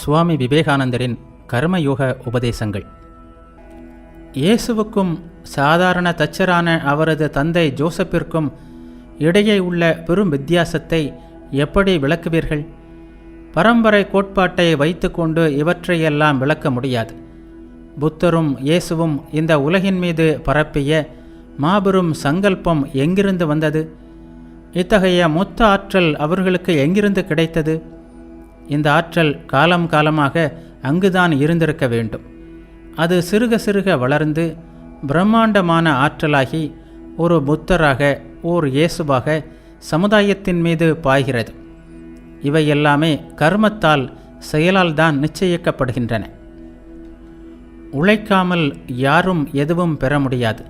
சுவாமி விவேகானந்தரின் கர்மயோக உபதேசங்கள். இயேசுவுக்கும் சாதாரண தச்சரான அவரது தந்தை ஜோசப்பிற்கும் இடையே உள்ள பெரும் வித்தியாசத்தை எப்படி விளக்குவீர்கள்? பரம்பரை கோட்பாட்டை வைத்துக்கொண்டு இவற்றையெல்லாம் விளக்க முடியாது. புத்தரும் இயேசுவும் இந்த உலகின் மீது பரப்பிய மாபெரும் சங்கல்பம் எங்கிருந்து வந்தது? இத்தகைய மொத்த ஆற்றல் அவர்களுக்கு எங்கிருந்து கிடைத்தது? இந்த ஆற்றல் காலம் காலமாக அங்குதான் இருந்திருக்க வேண்டும். அது சிறுக சிறுக வளர்ந்து பிரம்மாண்டமான ஆற்றலாகி ஒரு புத்தராக, ஓர் இயேசுவாக சமுதாயத்தின் மீது பாய்கிறது. இவை எல்லாமே கர்மத்தால், செயலால் தான் நிச்சயிக்கப்படுகின்றன. உழைக்காமல் யாரும் எதுவும் பெற முடியாது.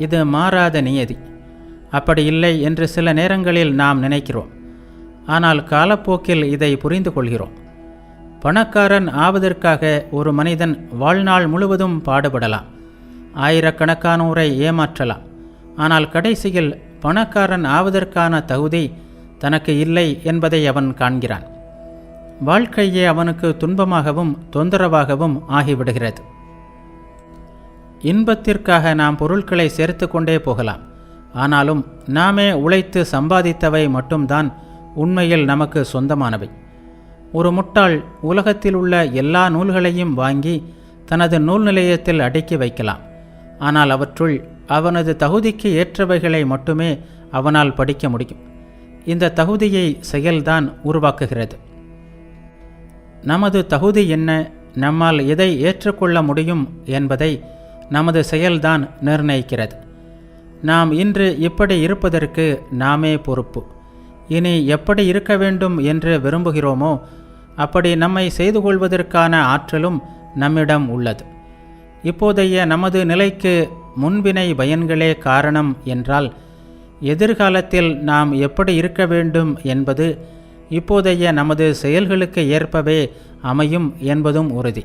இது மாறாத நியதி. அப்படி இல்லை என்று சில நேரங்களில் நாம் நினைக்கிறோம். ஆனால் காலப்போக்கில் இதை புரிந்து கொள்கிறோம். பணக்காரன் ஆவதற்காக ஒரு மனிதன் வாழ்நாள் முழுவதும் பாடுபடலாம், ஆயிரக்கணக்கானோரை ஏமாற்றலாம். ஆனால் கடைசியில் பணக்காரன் ஆவதற்கான தகுதி தனக்கு இல்லை என்பதை அவன் காண்கிறான். வாழ்க்கையே அவனுக்கு துன்பமாகவும் தொந்தரவாகவும் ஆகிவிடுகிறது. இன்பத்திற்காக நாம் பொருட்களை சேர்த்து கொண்டே போகலாம். ஆனாலும் நாமே உழைத்து சம்பாதித்தவை மட்டும்தான் உண்மையில் நமக்கு சொந்தமானவை. ஒரு முட்டாள் உலகத்தில் உள்ள எல்லா நூல்களையும் வாங்கி தனது நூல் நிலையத்தில் அடுக்கி வைக்கலாம். ஆனால் அவற்றுள் அவனது தகுதிக்கு ஏற்றவைகளை மட்டுமே அவனால் படிக்க முடியும். இந்த தகுதியை செயல்தான் உருவாக்குகிறது. நமது தகுதி என்ன, நம்மால் எதை ஏற்றுக்கொள்ள முடியும் என்பதை நமது செயல்தான் நிர்ணயிக்கிறது. நாம் இன்று இப்படி இருப்பதற்கு நாமே பொறுப்பு. இனி எப்படி இருக்க வேண்டும் என்று விரும்புகிறோமோ அப்படி நம்மை செய்து கொள்வதற்கான ஆற்றலும் நம்மிடம் உள்ளது. இப்போதைய நமது நிலைக்கு முன்வினை பயன்களே காரணம் என்றால், எதிர்காலத்தில் நாம் எப்படி இருக்க வேண்டும் என்பது இப்போதைய நமது செயல்களுக்கு ஏற்பவே அமையும் என்பதும் உறுதி.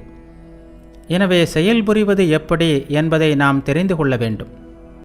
எனவே செயல்புரிவது எப்படி என்பதை நாம் தெரிந்து கொள்ள வேண்டும்.